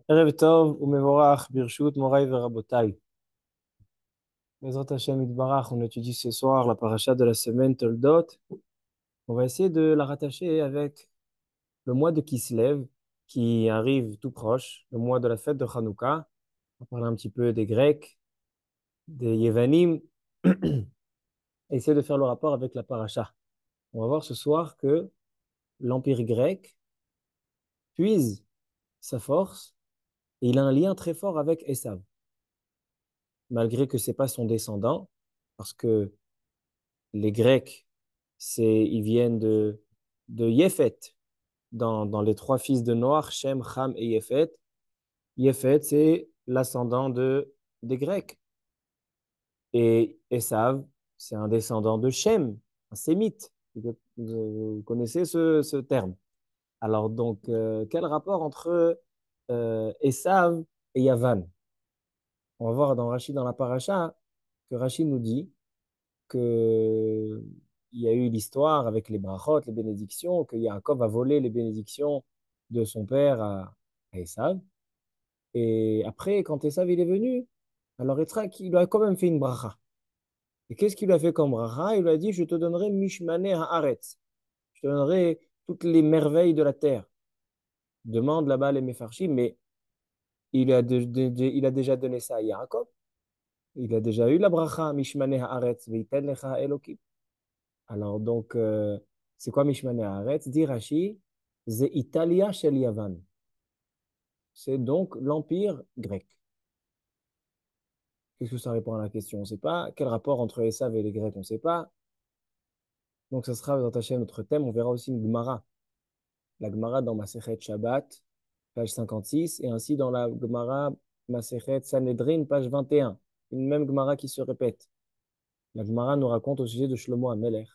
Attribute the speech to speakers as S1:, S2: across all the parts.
S1: Erev Tov umevorach birshut morai verabotai. Bezrat Hashem Yitbarach, on étudie ce soir la paracha de la semaine Toldot. On va essayer de la rattacher avec le mois de Kislev qui arrive tout proche, le mois de la fête de Hanouka. On va parler un petit peu des Grecs, des Yévanim, et essayer de faire le rapport avec la paracha. On va voir ce soir que l'Empire grec puise sa force et il a un lien très fort avec Esav, malgré que ce n'est pas son descendant, parce que les Grecs, ils viennent de Yéphet, dans les trois fils de Noach, Shem, Ham et Yéphet. Yéphet, c'est l'ascendant des Grecs. Et Esav, c'est un descendant de Shem, un sémite. Vous connaissez ce terme. Alors, donc, quel rapport entre Esav et Yavan? On va voir dans Rashi, dans la paracha, que Rashi nous dit que il y a eu l'histoire avec les brachot, les bénédictions, que Yaakov a volé les bénédictions de son père à Esav. Et après, quand Esav il est venu, alors Yitzhak, il lui a quand même fait une bracha. Et qu'est-ce qu'il lui a fait comme bracha? Il lui a dit, je te donnerai mishmane haaretz. Je te donnerai toutes les merveilles de la terre. Demande là-bas les Mefarshim, mais il a déjà donné ça à Yaakov. Il a déjà eu la bracha, mishmane haaretz, veiten lecha Elokim. Alors, donc, c'est quoi Mishmane Haaretz? Dit Rashi, c'est Italia shel Yavan. C'est donc l'empire grec. Qu'est-ce que ça répond à la question? On ne sait pas. Quel rapport entre Esav et les Grecs? On ne sait pas. Donc, ça sera dans ta chaîne notre thème. On verra aussi une Gemara. La Gemara dans Masechet Shabbat, page 56, et ainsi dans la Gemara Masechet Sanhedrin, page 21. Une même Gemara qui se répète. La Gemara nous raconte au sujet de Shlomo HaMelech,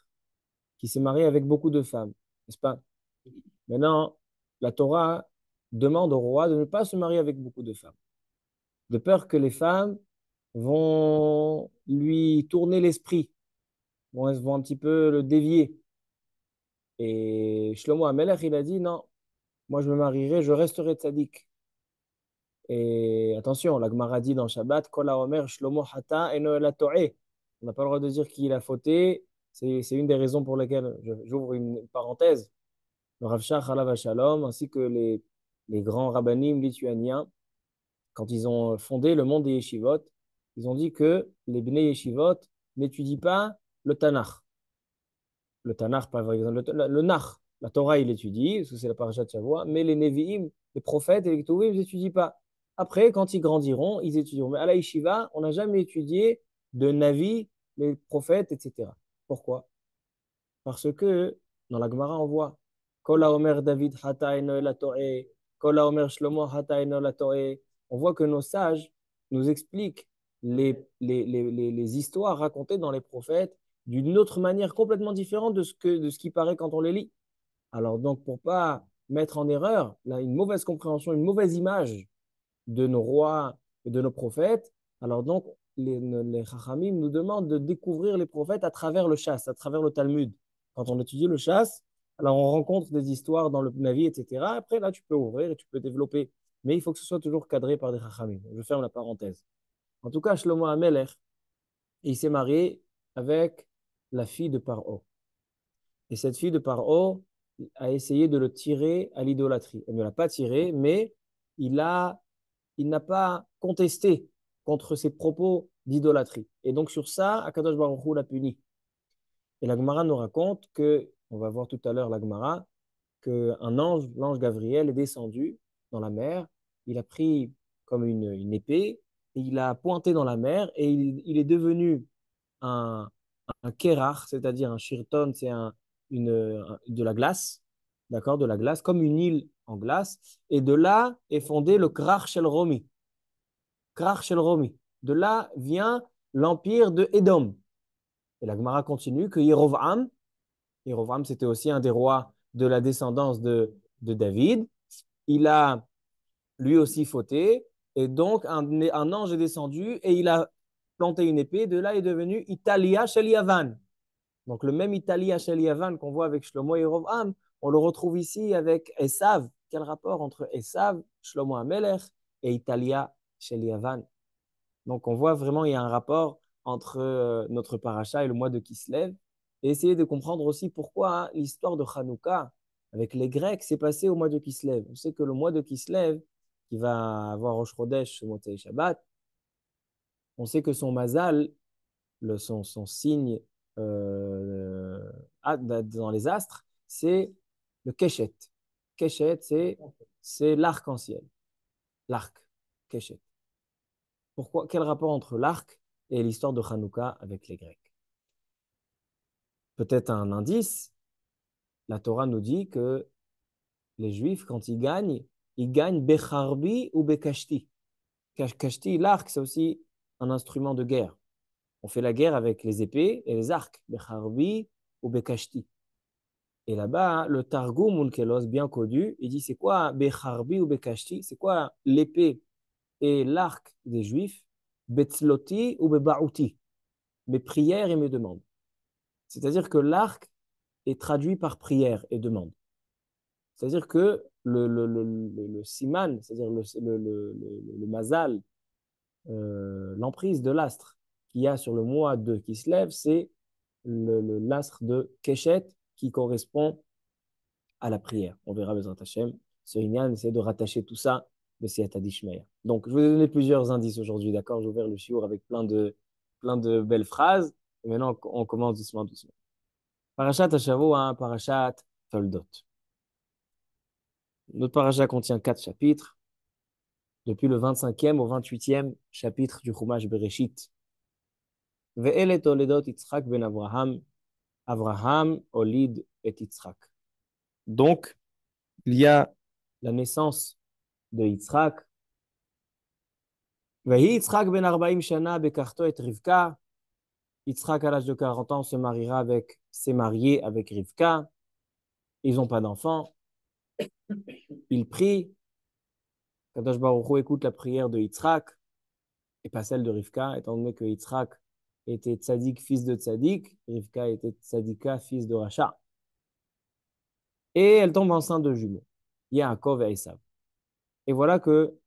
S1: qui s'est marié avec beaucoup de femmes, n'est-ce pas? Maintenant, la Torah demande au roi de ne pas se marier avec beaucoup de femmes, de peur que les femmes vont lui tourner l'esprit, vont un petit peu le dévier. Et Shlomo HaMelech, il a dit non, moi je me marierai, je resterai tzaddik. Et attention, la Gemara dit dans Shabbat, Kol haomer Shlomo hata eno ela to'eh. On n'a pas le droit de dire qu'il a fauté. C'est une des raisons pour lesquelles j'ouvre une parenthèse. Le Rav Shach alav Shalom, ainsi que les grands rabbinim lituaniens, quand ils ont fondé le monde des yeshivot, ils ont dit que les bnei yeshivot n'étudient pas le Tanakh. Le Tanakh, par exemple, le Nach, la Torah, il étudie, parce que c'est la parashat de Shavua, mais les Nevi'im, les prophètes et les Ketuvim, ils n'étudient pas. Après, quand ils grandiront, ils étudieront. Mais à la yeshiva, on n'a jamais étudié de Navi, les prophètes, etc. Pourquoi? Parce que dans la Gemara, on voit Kol haomer David hata eno ela to'eh, Kol haomer Shlomo hata eno ela to'eh. On voit que nos sages nous expliquent les histoires racontées dans les prophètes d'une autre manière complètement différente de ce qui paraît quand on les lit. Alors donc, pour pas mettre en erreur là, une mauvaise compréhension, une mauvaise image de nos rois et de nos prophètes, alors donc les Chachamim nous demandent de découvrir les prophètes à travers le chasse, à travers le Talmud. Quand on étudie le chasse, alors on rencontre des histoires dans le Navi, etc. Après, là, tu peux ouvrir et tu peux développer. Mais il faut que ce soit toujours cadré par des Chachamim. Je ferme la parenthèse. En tout cas, Shlomo HaMelech, il s'est marié avec la fille de Paro. Et cette fille de Paro a essayé de le tirer à l'idolâtrie. Elle ne l'a pas tiré, mais il a, il n'a pas contesté contre ses propos d'idolâtrie. Et donc sur ça, Akadosh Baruch Hu l'a puni. Et la Gemara nous raconte que, on va voir tout à l'heure la Gemara, qu'un ange, l'ange Gabriel, est descendu dans la mer. Il a pris comme une épée et il a pointé dans la mer et il est devenu un, un kerach, c'est-à-dire un shirton, c'est de la glace, d'accord, de la glace, comme une île en glace. Et de là est fondé le Krach Shel Romi. Krach Shel Romi. De là vient l'empire de Édom. Et la Gemara continue que Yerovam, c'était aussi un des rois de la descendance de David. Il a lui aussi fauté. Et donc, un ange est descendu et il a planté une épée. De là est devenu Italia Shel Yavan. Donc, le même Italia Shel Yavan qu'on voit avec Shlomo et Yerovam, on le retrouve ici avec Esav, quel rapport entre Esav, Shlomo HaMelech, et Italia chez Yavan. Donc, on voit vraiment il y a un rapport entre notre paracha et le mois de Kislev. Et essayer de comprendre aussi pourquoi hein, l'histoire de Hanouka avec les Grecs s'est passée au mois de Kislev. On sait que le mois de Kislev, qui va avoir Rosh Chodesh, Motzei Shabbat, on sait que son mazal, son signe euh, dans les astres, c'est le Keshet. Keshet, c'est l'arc-en-ciel. L'arc, Keshet. Pourquoi, quel rapport entre l'arc et l'histoire de Hanouka avec les Grecs? Peut-être un indice, la Torah nous dit que les Juifs, quand ils gagnent Becharbi ou Bekashti. Kashti, l'arc, c'est aussi un instrument de guerre. On fait la guerre avec les épées et les arcs, Becharbi ou Bekashti. Et là-bas, le Targum Unkelos, bien connu, il dit c'est quoi Becharbi ou Bekashti? C'est quoi l'épée et l'arc des Juifs? Betzloti ou Bebaouti, mes prières et mes demandes. C'est-à-dire que l'arc est traduit par prière et demande. C'est-à-dire que le siman, c'est-à-dire le mazal, l'emprise de l'astre qu'il y a sur le mois de qui se lève, c'est l'astre de Keshet qui correspond à la prière. On verra Bezrat Hashem. Ce Inyan essaie de rattacher tout ça de Siyata Dishmaya. Donc, je vous ai donné plusieurs indices aujourd'hui, d'accord? J'ai ouvert le shiur avec plein de belles phrases. Et maintenant, on commence doucement, doucement. Parashat Hashavua, hein, Parashat Toldot. Notre parasha contient 4 chapitres, depuis le 25e au 28e chapitre du Chumash Bereshit. Ve'ele toledot Yitzhak ben Abraham, Abraham olid et Yitzhak. Donc, il y a la naissance de Yitzhak. Vehi Yitzhak ben Arbaim shana bekarto et Rivka. Yitzhak, à l'âge de 40 ans, s'est marié avec Rivka. Ils n'ont pas d'enfants. Il prie. Kadosh Baruch Hu écoute la prière de Yitzhak et pas celle de Rivka, étant donné que Yitzhak était tzaddik, fils de tzaddik, Rivka était tzaddika, fils de Racha. Et elle tombe enceinte de jumeaux, Yaakov et Esav. Et voilà que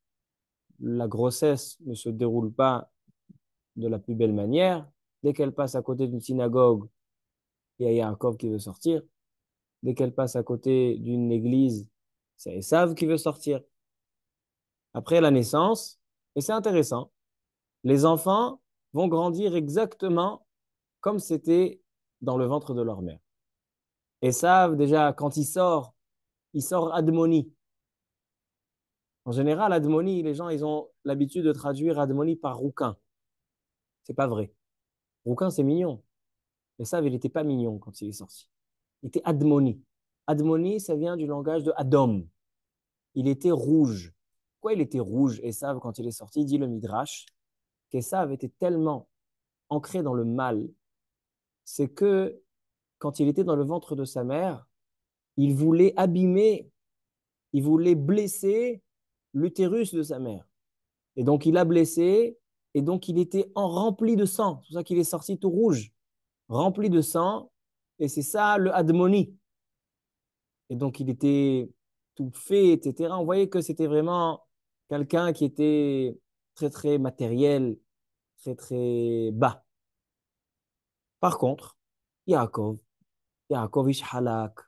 S1: la grossesse ne se déroule pas de la plus belle manière. Dès qu'elle passe à côté d'une synagogue, il y a Yaakov qui veut sortir. Dès qu'elle passe à côté d'une église, c'est Esav qui veut sortir. Après la naissance, et c'est intéressant, les enfants vont grandir exactement comme c'était dans le ventre de leur mère. Esav, déjà, quand il sort Admoni. En général, Admoni, les gens, ils ont l'habitude de traduire Admoni par rouquin. C'est pas vrai. Rouquin, c'est mignon. Esav, il n'était pas mignon quand il est sorti. Il était Admoni. Admoni, ça vient du langage de Adom. Il était rouge. Pourquoi il était rouge, Esav, quand il est sorti? Dit le Midrash, qu'Esav était tellement ancré dans le mal, c'est que quand il était dans le ventre de sa mère, il voulait abîmer, il voulait blesser l'utérus de sa mère. Et donc, il a blessé, et donc, il était rempli de sang. C'est pour ça qu'il est sorti tout rouge, rempli de sang, et c'est ça le Admoni. Et donc, il était tout fait, etc. On voyait que c'était vraiment quelqu'un qui était très, très matériel, très, très bas. Par contre, Yaakov, Yaakov Ishhalak,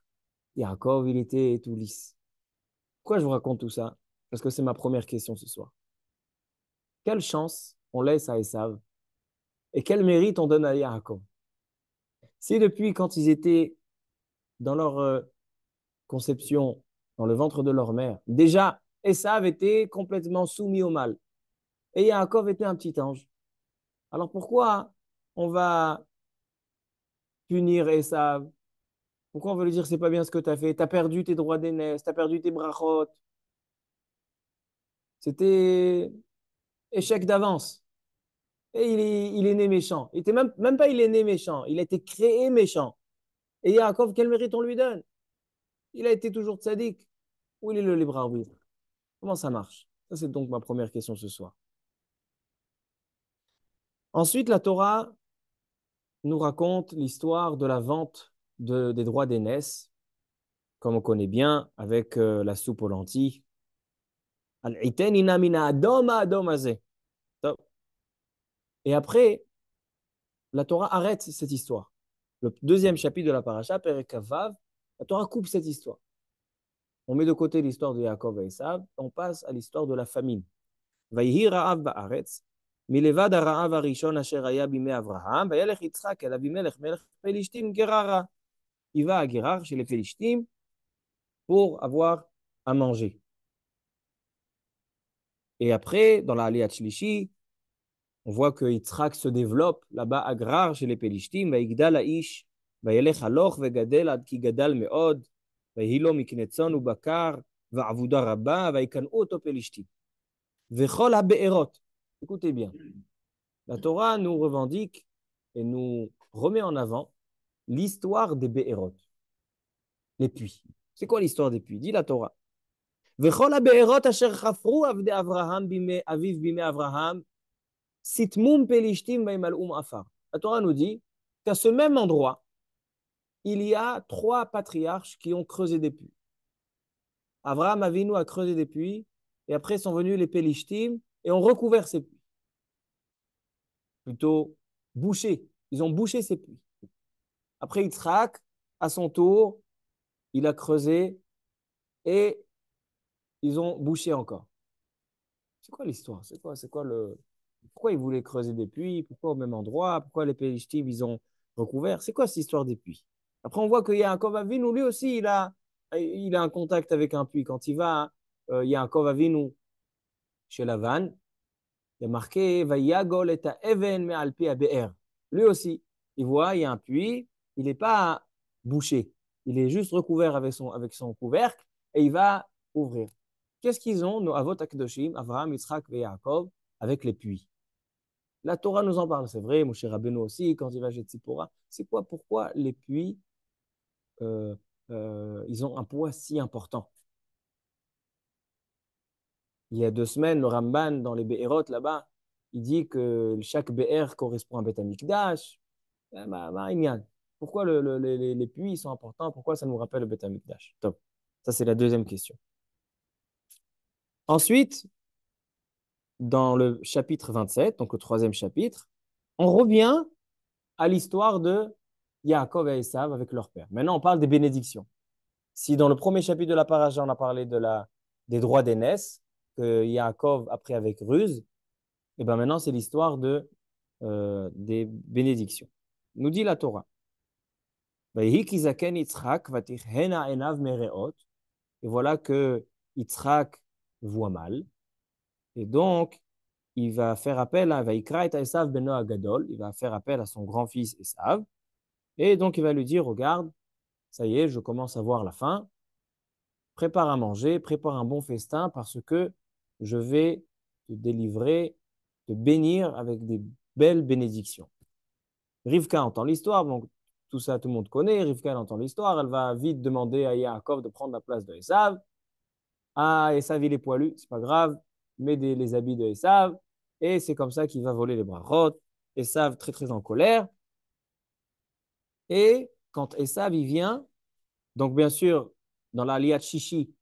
S1: Yaakov, il était tout lisse. Pourquoi je vous raconte tout ça? Parce que c'est ma première question ce soir. Quelle chance on laisse à Esav et quel mérite on donne à Yaakov? Si depuis quand ils étaient dans leur conception, dans le ventre de leur mère, déjà Esav était complètement soumis au mal et Yaakov était un petit ange. Alors pourquoi on va punir Esav? Pourquoi on veut lui dire c'est pas bien ce que tu as fait? Tu as perdu tes droits d'aînesse, tu as perdu tes brachot. C'était échec d'avance. Et il est né méchant. Il était même pas il est né méchant, il a été créé méchant. Et Yaakov, quel mérite on lui donne? Il a été toujours tzaddik. Où il est le libre arbitre? Comment ça marche? Ça, c'est donc ma première question ce soir. Ensuite, la Torah nous raconte l'histoire de la vente des droits d'aînesse comme on connaît bien, avec la soupe aux lentilles. Al-Itenina mina adoma adomazeh. Top. Et après, la Torah arrête cette histoire. Le deuxième chapitre de la paracha, Perek Vav, la Torah coupe cette histoire. On met de côté l'histoire de Yaakov et Esav, on passe à l'histoire de la famine. ויהי רעב בארץ, מלבד הרעב הראשון אשר היה בימי אברהם, וילך יצחק אל אבימלך מלך פלישתים גררה. Il va à Guérar chez les Philistines pour avoir à manger. Et après, dans la Aliyat Shlishi, on voit que Yitzhak se développe là-bas à Guérar chez les Philistines, ויגדל האיש, וילך הלוך וגדל עד כי גדל מאוד, ויהי לו מקנה צאן ובקר, ועבודה רבה, ויקנאו אותו פלישתים. וכל הבארות, écoutez bien, la Torah nous revendique et nous remet en avant l'histoire des Be'erot, les puits. C'est quoi l'histoire des puits? Dit la Torah. וכל הבארות אשר חפרו עבדי אברהם אביו בימי אברהם, סתמום פלישתים וימלאום עפר. La Torah nous dit qu'à ce même endroit, il y a trois patriarches qui ont creusé des puits. Abraham Avinu a creusé des puits et après sont venus les Pélishtim et ont recouvert ces puits. Plutôt bouché. Ils ont bouché ces puits. Après Yitzhak, à son tour, il a creusé et ils ont bouché encore. C'est quoi l'histoire? C'est quoi le... Pourquoi ils voulaient creuser des puits? Pourquoi au même endroit? Pourquoi les Pélishtim, ils ont recouvert? C'est quoi cette histoire des puits? Après, on voit qu'il y a un Yaakov Avinu, lui aussi, il a un contact avec un puits. Quand il va, il y a un Yaakov Avinu chez Lavan, il y a marqué Vayagol et even me'al pi be'er. Lui aussi, il voit, il y a un puits, il n'est pas bouché, il est juste recouvert avec son couvercle et il va ouvrir. Qu'est-ce qu'ils ont, nos Avot Akdoshim, Avraham, Yitzhak et Yaakov, avec les puits? La Torah nous en parle, c'est vrai, Moshe Rabbeinu aussi, quand il va chez Tzipora. C'est quoi, pourquoi les puits, euh, ils ont un poids si important? Il y a 2 semaines, le Ramban, dans les Be'erot, là-bas, il dit que chaque Be'er correspond à un Beth Amikdash. Pourquoi les puits sont importants? Pourquoi ça nous rappelle le Beth Amikdash? Top. Ça, c'est la deuxième question. Ensuite, dans le chapitre 27, donc le troisième chapitre, on revient à l'histoire de Yaakov et Esav avec leur père. Maintenant, on parle des bénédictions. Si dans le premier chapitre de la paracha, on a parlé des droits d'aînesse que Yaakov a pris avec ruse, et bien maintenant, c'est l'histoire des bénédictions. Nous dit la Torah. Et voilà que Yitzhak voit mal. Et donc, il va faire appel à Vaikra et Esav beno Agadol. Il va faire appel à son grand-fils Esav. Et donc, il va lui dire, regarde, ça y est, je commence à voir la faim. Prépare à manger, prépare un bon festin parce que je vais te délivrer, te bénir avec des belles bénédictions. Rivka entend l'histoire, donc tout ça, tout le monde connaît. Rivka, elle entend l'histoire, elle va vite demander à Yaakov de prendre la place de Esav. Ah, Esav, il est poilu, c'est pas grave, mets les habits de Esav. Et c'est comme ça qu'il va voler les brachot. Esav, très très en colère. Et quand Esav, il vient, donc bien sûr, dans l'Aliyat Shishi,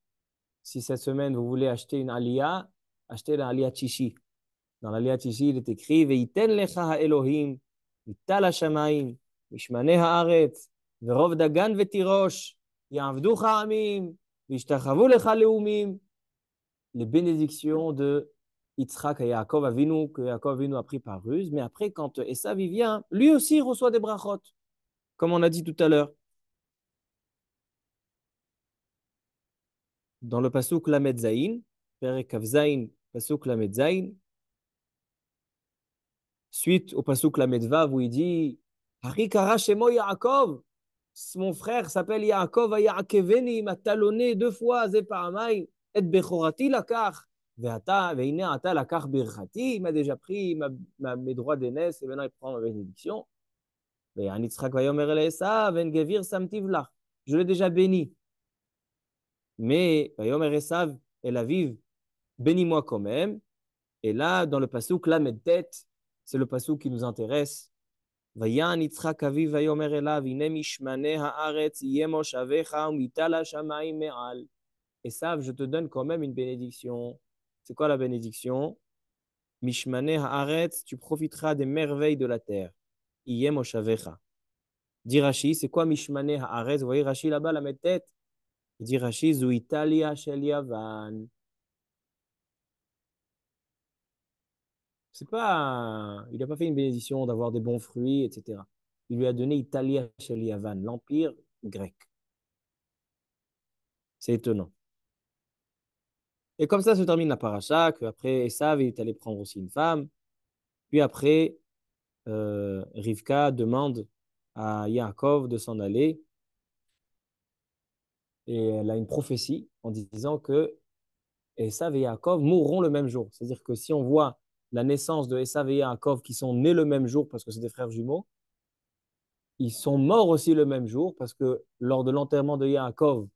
S1: si cette semaine vous voulez acheter une Aliyah, achetez l'Aliyat Shishi. Dans l'Aliyat Shishi, il est écrit Ve'iten lecha ha'elohim, vital ha'shamayim, mishmaneh ha'aretz, verov dagan vetirosh, ya'avducha ha'amim, vishtachavu lecha leumim. Les bénédictions de Yitzhak et Yaakov Avinu, que Yaakov Avinu a pris par ruse. Mais après, quand Esav vient, lui aussi reçoit des brachot, comme on a dit tout à l'heure. Dans le pasuk Lamed Zayin, Perek Kav Zayin, pasuk Lamed Zayin, suite au pasuk Lamed Vav où il dit Hari kara shemo Yaakov, mon frère s'appelle Yaakov, Yaakeveni, il m'a talonné 2 fois, Ze pa'amay, et bechorati lakach, veine ata lakach birchati, il m'a déjà pris mes droits d'aînesse et maintenant il prend ma bénédiction. Yitzhak vayomer el Esav, en gevir samtiv lach, je l'ai déjà béni. Mais vayomer Esav el aviv, bénis-moi quand même. Et là, dans le pasuk Lamed Tet, c'est le pasuk qui nous intéresse. ויען יצחק אביו ויאמר אליו, הנה משמני הארץ יהיה מושבך ומטל השמיים מעל. Esav, je te donne quand même une bénédiction. C'est quoi la bénédiction? Mishmane haaretz, tu profiteras des merveilles de la terre. Iye moshavecha. Dit Rashi, c'est quoi Mishmane haaretz? Vous voyez Rashi là-bas, la tête. Dit Rashi, zu Italia shel Yavan. C'est pas, il n'a pas fait une bénédiction d'avoir des bons fruits, etc. Il lui a donné Italia shel Yavan, l'empire grec. C'est étonnant. Et comme ça se termine la paracha, qu'après Esav est allé prendre aussi une femme. Puis après, Rivka demande à Yaakov de s'en aller et elle a une prophétie en disant que Esav et Yaakov mourront le même jour. C'est-à-dire que si on voit la naissance de Esav et Yaakov qui sont nés le même jour parce que c'est des frères jumeaux, ils sont morts aussi le même jour parce que lors de l'enterrement de Yaakov,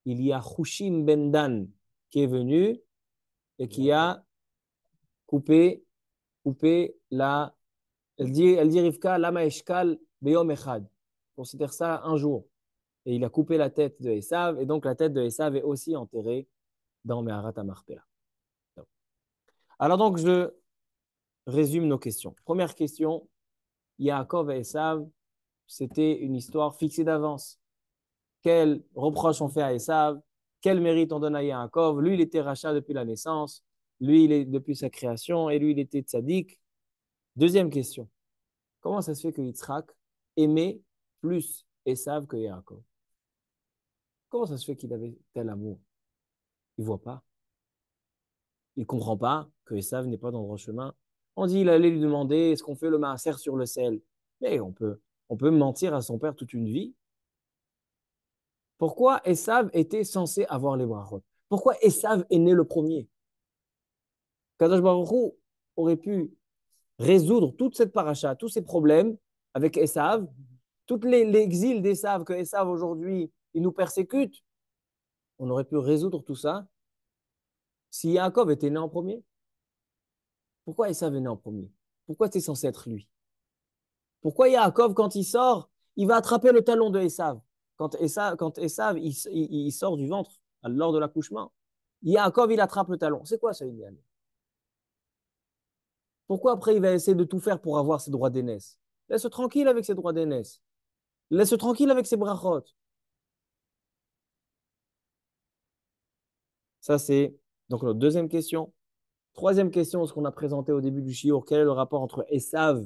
S1: il y a Hushim ben Dan qui est venu et qui a coupé la... Elle dit Rivka, lama eshkal beyom echad. Considère ça un jour. Et il a coupé la tête de Esav, et donc la tête de Esav est aussi enterrée dans Meharat HaMarpela. Alors donc, je résume nos questions. Première question, Yaakov et Esav, c'était une histoire fixée d'avance. Quel reproche on fait à Esav? Quel mérite on donne à Yaakov? Lui, il était rachat depuis la naissance. Lui, il est depuis sa création, et lui, il était tzaddik. Deuxième question, comment ça se fait que Yitzhak aimait plus Esav que Yaakov? Comment ça se fait qu'il avait tel amour? Il ne voit pas. Il ne comprend pas que Esav n'est pas dans le droit chemin. On dit il allait lui demander est-ce qu'on fait le maaser sur le sel? Mais on peut mentir à son père toute une vie. Pourquoi Esav était censé avoir les brachot? Pourquoi Esav est né le premier? Kadosh Baruch Hu aurait pu résoudre toute cette paracha, tous ces problèmes avec Esav, tout l'exil d'Esav que Esav aujourd'hui, il nous persécute. On aurait pu résoudre tout ça si Yaakov était né en premier. Pourquoi Esav est né en premier? Pourquoi c'est censé être lui? Pourquoi Yaakov, quand il sort, il va attraper le talon de Esav? Quand Esav il sort du ventre lors de l'accouchement, Yaakov, il attrape le talon. C'est quoi ça, idéal? Pourquoi après, il va essayer de tout faire pour avoir ses droits d'aînesse? Laisse-le tranquille avec ses droits d'aînesse. Laisse-le tranquille avec ses brachot. Ça, c'est donc notre deuxième question. Troisième question, ce qu'on a présenté au début du shiur, quel est le rapport entre Esav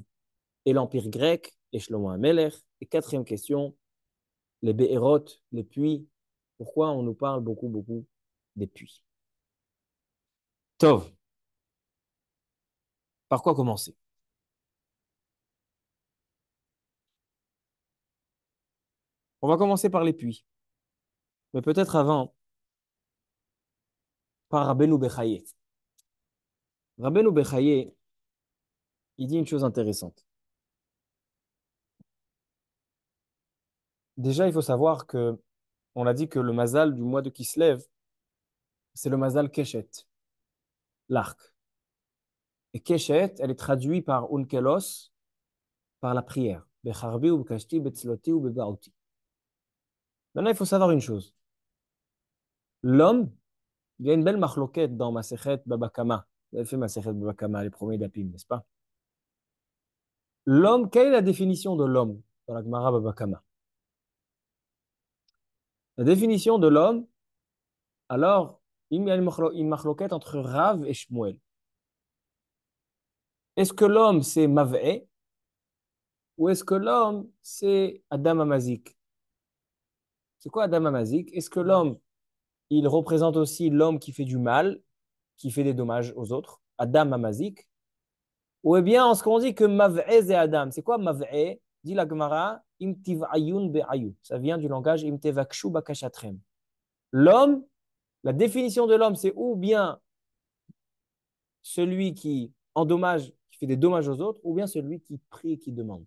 S1: et l'Empire grec et Shlomo HaMelech? Et quatrième question, les Be'erot, les puits. Pourquoi on nous parle beaucoup, beaucoup des puits? Tov, par quoi commencer? On va commencer par les puits. Mais peut-être avant, par Rabbeinu Bechaye. Rabbeinu Bechaye, il dit une chose intéressante. Déjà, il faut savoir que on a dit que le mazal du mois de Kislev, c'est le mazal Keshet, l'arc. Et Keshet, elle est traduite par Unkelos, par la prière. Becharbi ou Bekashti, Betzloti ou Bebaouti. Maintenant, il faut savoir une chose. L'homme, il y a une belle marloquette dans Masechet Baba Kama. Vous avez fait Masechet Baba Kama, les premiers d'Apim, n'est-ce pas? L'homme, quelle est la définition de l'homme dans la Gemara Baba Kama? La définition de l'homme, alors, il y a une marloquette entre Rav et Shmuel. Est-ce que l'homme, c'est Mav'e ou est-ce que l'homme, c'est Adam Amazik? C'est quoi Adam Amazik? Est-ce que l'homme, il représente aussi l'homme qui fait du mal, qui fait des dommages aux autres, Adam Amazik? Ou eh bien, ce qu'on dit que Mav'e et Adam, c'est quoi Mav'e? Dit la Gemara, Imtiv ayun be'ayu. Ça vient du langage Imtevakshu bakashatrem. L'homme, la définition de l'homme, c'est ou bien celui qui endommage, qui fait des dommages aux autres, ou bien celui qui prie et qui demande.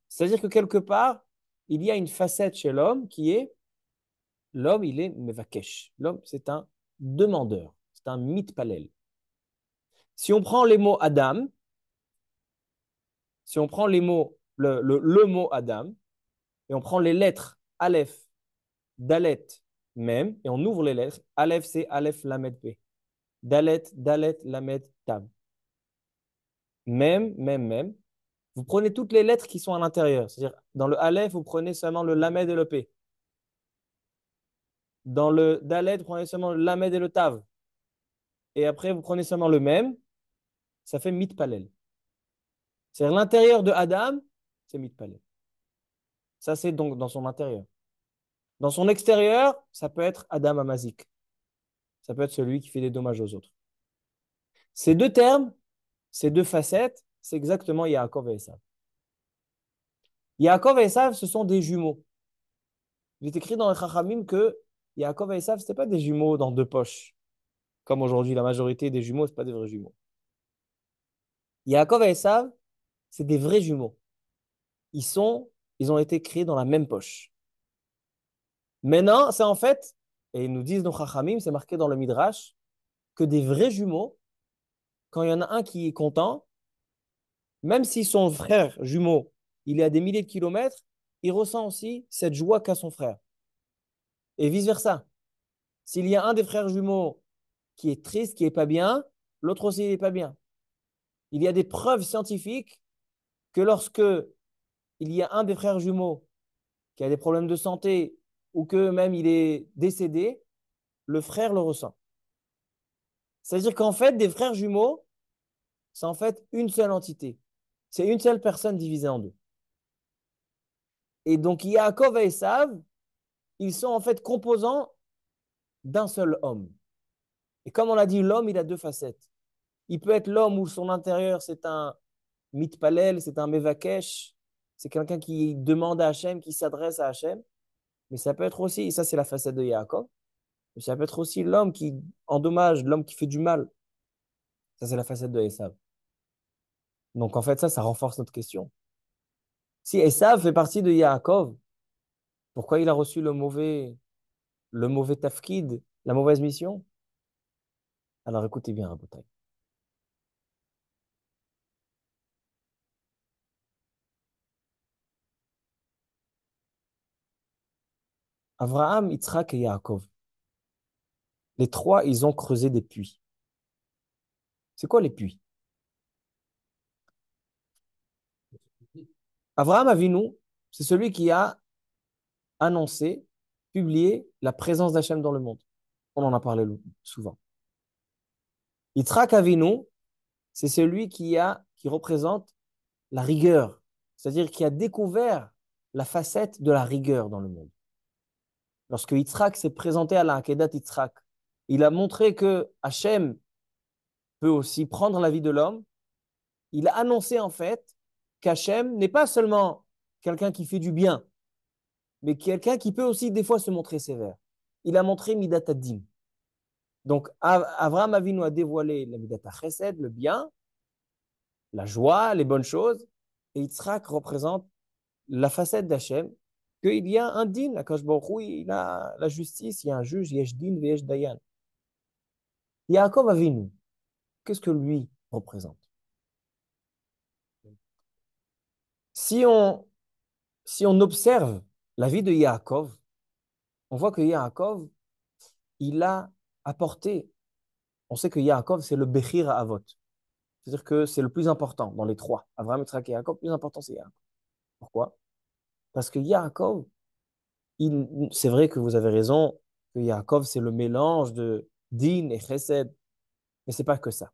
S1: C'est-à-dire que quelque part, il y a une facette chez l'homme qui est l'homme, il est mevakesh. L'homme, c'est un demandeur, c'est un mitpalel. Si on prend les mots Adam, Si on prend les mots, le mot Adam, et on prend les lettres Aleph, Dalet, Mem, et on ouvre les lettres. Aleph, c'est Aleph, Lamed, P. Dalet, Dalet, Lamed, Tav. Mem. Vous prenez toutes les lettres qui sont à l'intérieur. C'est-à-dire, dans le Aleph, vous prenez seulement le Lamed et le P. Dans le Dalet, vous prenez seulement le Lamed et le Tav. Et après, vous prenez seulement le Mem. Ça fait Mitpalel. C'est-à-dire, l'intérieur de Adam, c'est Mitpalel. Ça, c'est donc dans son intérieur. Dans son extérieur, ça peut être Adam Amazik. Ça peut être celui qui fait des dommages aux autres. Ces deux termes, ces deux facettes, c'est exactement Yaakov et Esav. Yaakov et Esav, ce sont des jumeaux. Il est écrit dans le Chachamim que Yaakov et Esav, ce n'étaient pas des jumeaux dans deux poches. Comme aujourd'hui, la majorité des jumeaux, ce pas des vrais jumeaux. Yaakov et Esav, c'est des vrais jumeaux. Ils ont été créés dans la même poche. Maintenant, c'est en fait, et ils nous disent dans Chachamim, c'est marqué dans le Midrash, que des vrais jumeaux, quand il y en a un qui est content, même si son frère jumeau, il est à des milliers de kilomètres, il ressent aussi cette joie qu'a son frère. Et vice-versa. S'il y a un des frères jumeaux qui est triste, qui n'est pas bien, l'autre aussi n'est pas bien. Il y a des preuves scientifiques que lorsque il y a un des frères jumeaux qui a des problèmes de santé ou que même il est décédé, le frère le ressent. C'est-à-dire qu'en fait, des frères jumeaux, c'est en fait une seule entité. C'est une seule personne divisée en deux. Et donc, Yaakov et Esav, ils sont en fait composants d'un seul homme. Et comme on l'a dit, l'homme, il a deux facettes. Il peut être l'homme où son intérieur, c'est un mitpalel, c'est un mevakesh, c'est quelqu'un qui demande à Hachem, qui s'adresse à Hachem. Mais ça peut être aussi, et ça c'est la facette de Yaakov, mais ça peut être aussi l'homme qui endommage, l'homme qui fait du mal. Ça c'est la facette de Esav. Donc en fait, ça renforce notre question. Si Esav fait partie de Yaakov, pourquoi il a reçu le mauvais tafkid, la mauvaise mission? Alors écoutez bien, Rabotai. Abraham, Yitzhak et Yaakov, les trois, ils ont creusé des puits. C'est quoi les puits? Abraham Avinu, c'est celui qui a annoncé, publié la présence d'Hachem dans le monde. On en a parlé souvent. Yitzhak Avinu, c'est celui qui représente la rigueur, c'est-à-dire qui a découvert la facette de la rigueur dans le monde. Lorsque Yitzhak s'est présenté à la Akedat Yitzhak, il a montré que Hachem peut aussi prendre la vie de l'homme. Il a annoncé en fait qu'Hachem n'est pas seulement quelqu'un qui fait du bien, mais quelqu'un qui peut aussi des fois se montrer sévère. Il a montré Midat Hadin. Donc Avraham Avinu a dévoilé la Midat Chesed, le bien, la joie, les bonnes choses, et Yitzhak représente la facette d'Hachem, qu'il y a un din, Akash Baruch Hu, il a la justice, il y a un juge, yesh din, yesh dayan. Yaakov Avinu, qu'est-ce que lui représente? Si on, si on observe la vie de Yaakov, on voit que Yaakov, il a apporté, on sait que Yaakov, c'est le Bechir à Avot. C'est-à-dire que c'est le plus important dans les trois. Abraham, Yitzhak et Yaakov, le plus important, c'est Yaakov. Pourquoi? Parce que Yaakov, c'est vrai que vous avez raison, que Yaakov, c'est le mélange de Din et Chesed, mais c'est pas que ça.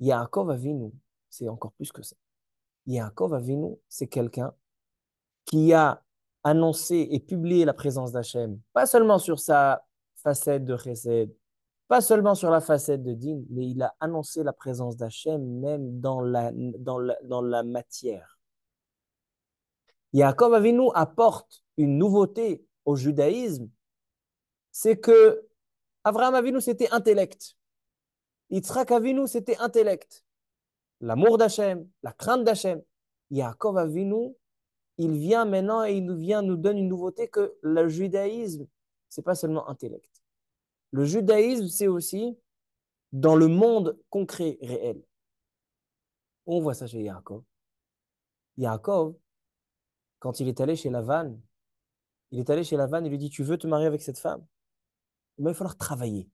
S1: Yaakov Avinu, c'est encore plus que ça. Yaakov Avinu, c'est quelqu'un qui a annoncé et publié la présence d'Hachem, pas seulement sur sa facette de Chesed, pas seulement sur la facette de Din, mais il a annoncé la présence d'Hachem même dans la matière. Yaakov Avinu apporte une nouveauté au judaïsme, c'est que Avraham Avinu, c'était intellect. Yitzhak Avinu, c'était intellect. L'amour d'Hachem, la crainte d'Hachem. Yaakov Avinu, il vient maintenant et nous donne une nouveauté que le judaïsme, c'est pas seulement intellect. Le judaïsme, c'est aussi dans le monde concret, réel. On voit ça chez Yaakov. Yaakov, quand il est allé chez Lavan, il est allé chez Lavan, il lui dit, tu veux te marier avec cette femme? Mais il va falloir travailler.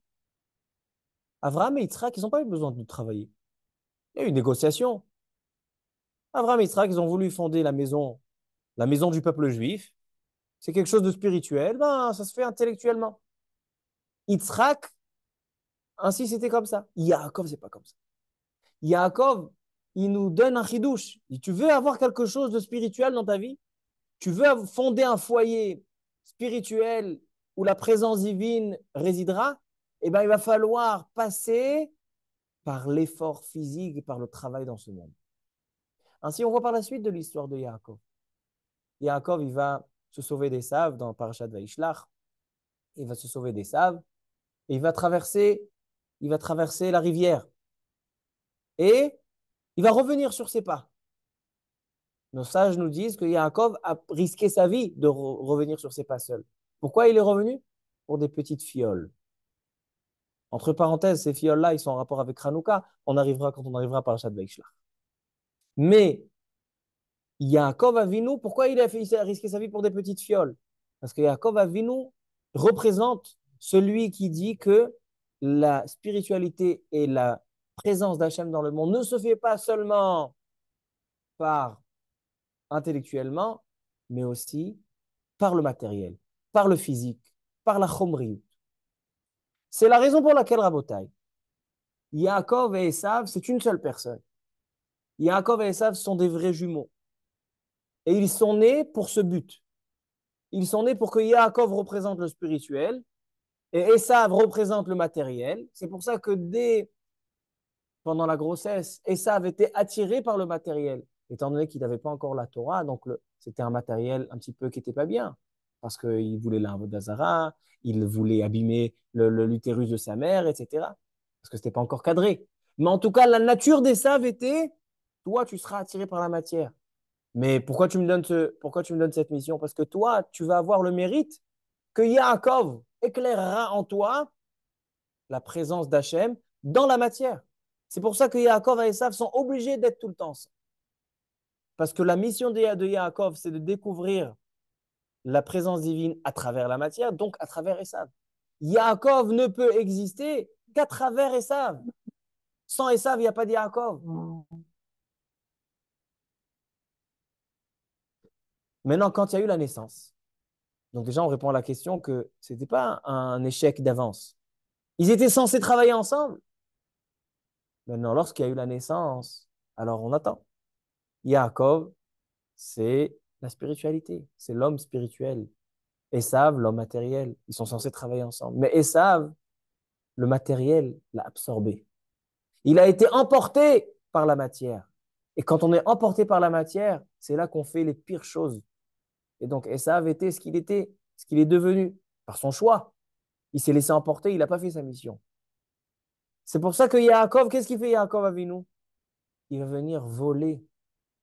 S1: Abraham et Yitzhak, ils n'ont pas eu besoin de travailler. Il y a eu une négociation. Abraham et Yitzhak, ils ont voulu fonder la maison du peuple juif. C'est quelque chose de spirituel, ben, ça se fait intellectuellement. Yitzhak, ainsi c'était comme ça. Yaakov, c'est pas comme ça. Yaakov, il nous donne un chidouche. Tu veux avoir quelque chose de spirituel dans ta vie? Tu veux fonder un foyer spirituel où la présence divine résidera? Eh bien, il va falloir passer par l'effort physique et par le travail dans ce monde. Ainsi, on voit par la suite de l'histoire de Yaakov. Yaakov, il va se sauver des Saves dans Parashat Vaishlach. Il va se sauver des Saves et il va traverser la rivière. Et il va revenir sur ses pas. Nos sages nous disent que Yaakov a risqué sa vie de revenir sur ses pas seul. Pourquoi il est revenu? Pour des petites fioles. Entre parenthèses, ces fioles-là, ils sont en rapport avec Hanouka. On arrivera quand on arrivera par Parashat Vaishlach. Mais Yaakov Avinu, pourquoi il a risqué sa vie pour des petites fioles? Parce que Yaakov Avinu représente celui qui dit que la spiritualité et la présence d'Hachem dans le monde ne se fait pas seulement par intellectuellement, mais aussi par le matériel, par le physique, par la chomriyut. C'est la raison pour laquelle, Rabotai, Yaakov et Esav, c'est une seule personne. Yaakov et Esav sont des vrais jumeaux. Et ils sont nés pour ce but. Ils sont nés pour que Yaakov représente le spirituel et Esav représente le matériel. C'est pour ça que pendant la grossesse, Esav était attiré par le matériel, étant donné qu'il n'avait pas encore la Torah, donc c'était un matériel un petit peu qui n'était pas bien, parce qu'il voulait l'arbre d'Azara, il voulait abîmer l'utérus de sa mère, etc., parce que ce n'était pas encore cadré. Mais en tout cas, la nature d'Esav était, toi, tu seras attiré par la matière. Mais pourquoi tu me donnes cette mission? Parce que toi, tu vas avoir le mérite que Yaakov éclairera en toi la présence d'Hachem dans la matière. C'est pour ça que Yaakov et Esav sont obligés d'être tout le temps ensemble. Parce que la mission de Yaakov, c'est de découvrir la présence divine à travers la matière, donc à travers Esav. Yaakov ne peut exister qu'à travers Esav. Sans Esav, il n'y a pas de Yaakov. Maintenant, quand il y a eu la naissance, donc déjà, on répond à la question que ce n'était pas un échec d'avance. Ils étaient censés travailler ensemble. Maintenant, lorsqu'il y a eu la naissance, alors on attend. Yaakov, c'est la spiritualité, c'est l'homme spirituel. Esav, l'homme matériel, ils sont censés travailler ensemble. Mais Esav, le matériel, l'a absorbé. Il a été emporté par la matière. Et quand on est emporté par la matière, c'est là qu'on fait les pires choses. Et donc Esav était ce qu'il était, ce qu'il est devenu, par son choix. Il s'est laissé emporter, il n'a pas fait sa mission. C'est pour ça que Yaakov, qu'est-ce qu'il fait Yaakov Avinu? Il va venir voler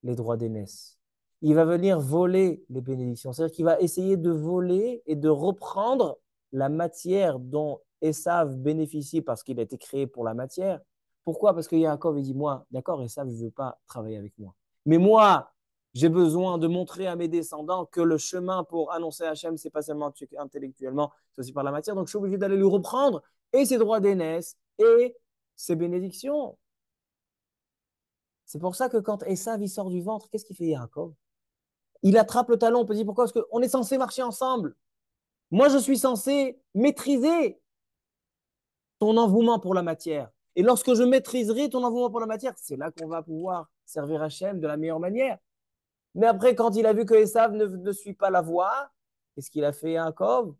S1: les droits d'aînesse. Il va venir voler les bénédictions. C'est-à-dire qu'il va essayer de voler et de reprendre la matière dont Esav bénéficie parce qu'il a été créé pour la matière. Pourquoi? Parce que Yaakov, il dit, moi, d'accord, Esav, je ne veux pas travailler avec moi. Mais moi, j'ai besoin de montrer à mes descendants que le chemin pour annoncer Hachem, c'est pas seulement intellectuellement, c'est aussi par la matière. Donc, je suis obligé d'aller lui reprendre et ses droits d'aînesse et ses bénédictions. C'est pour ça que quand Esav il sort du ventre, qu'est-ce qu'il fait Yaakov? Il attrape le talon. On peut dire pourquoi? Parce qu'on est censé marcher ensemble. Moi, je suis censé maîtriser ton envouement pour la matière. Et lorsque je maîtriserai ton envouement pour la matière, c'est là qu'on va pouvoir servir Hachem de la meilleure manière. Mais après, quand il a vu que Esav ne suit pas la voie, qu'est-ce qu'il a fait Yaakov?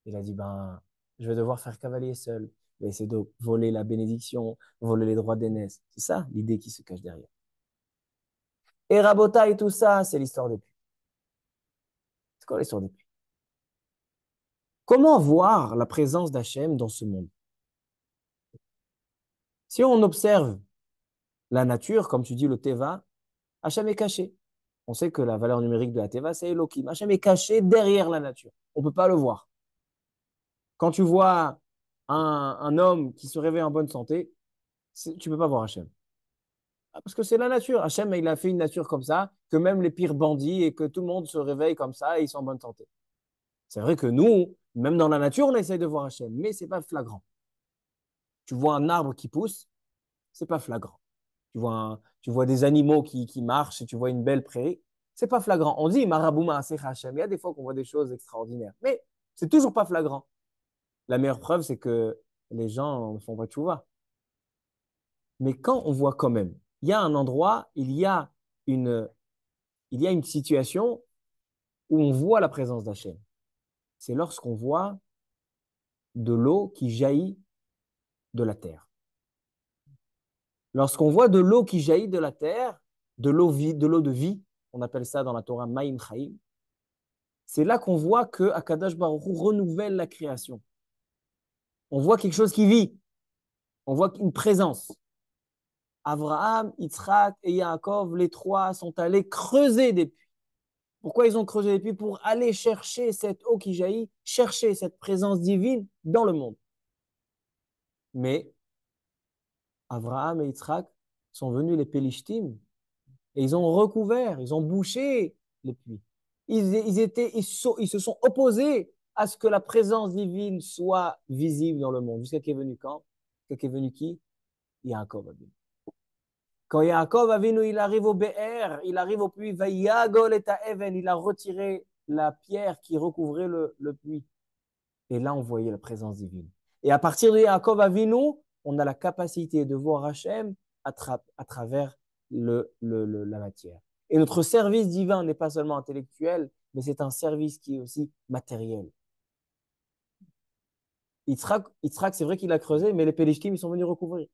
S1: Il a dit, ben, je vais devoir faire cavalier seul. Il va essayer de voler la bénédiction, voler les droits d'aînesse. C'est ça l'idée qui se cache derrière. Et Rabota et tout ça, c'est l'histoire des puits. C'est quoi l'histoire des puits? Comment voir la présence d'Hachem dans ce monde? Si on observe la nature, comme tu dis, le Teva, Hachem est caché. On sait que la valeur numérique de la Teva, c'est Elohim. Hachem est caché derrière la nature. On ne peut pas le voir. Quand tu vois un homme qui se réveille en bonne santé, tu ne peux pas voir Hachem. Parce que c'est la nature. Hachem, il a fait une nature comme ça, que même les pires bandits et que tout le monde se réveille comme ça et ils sont en bonne santé. C'est vrai que nous, même dans la nature, on essaye de voir Hachem, mais ce n'est pas flagrant. Tu vois un arbre qui pousse, c'est pas flagrant. Tu vois des animaux qui marchent et tu vois une belle prairie, c'est pas flagrant. On dit Marabouma Asech Hachem. Il y a des fois qu'on voit des choses extraordinaires, mais c'est toujours pas flagrant. La meilleure preuve, c'est que les gens ne font pas tchouva. Mais quand on voit quand même, il y a un endroit, une, il y a une situation où on voit la présence d'Hachem. C'est lorsqu'on voit de l'eau qui jaillit de la terre. Lorsqu'on voit de l'eau qui jaillit de la terre, de l'eau de vie, on appelle ça dans la Torah Maïm Chaim, c'est là qu'on voit que Akadosh Baruch Hu renouvelle la création. On voit quelque chose qui vit, on voit une présence. Abraham, Yitzhak et Yaakov, les trois sont allés creuser des puits. Pourquoi ils ont creusé des puits? Pour aller chercher cette eau qui jaillit, chercher cette présence divine dans le monde. Mais Abraham et Yitzhak sont venus les Pélishtim et ils ont recouvert, ils ont bouché les puits. Ils se sont opposés à ce que la présence divine soit visible dans le monde. Jusqu'à qui est venu quand? Jusqu'à qui est venu qui? Yaakov Avinu. Quand Yaakov Avinu, il arrive au Be'er, il arrive au puits, Vayagol et Even, il a retiré la pierre qui recouvrait le puits. Et là, on voyait la présence divine. Et à partir de Yaakov Avinu, on a la capacité de voir Hachem à travers la matière. Et notre service divin n'est pas seulement intellectuel, mais c'est un service qui est aussi matériel. Yitzhak, c'est vrai qu'il a creusé, mais les Pélishtim, ils sont venus recouvrir.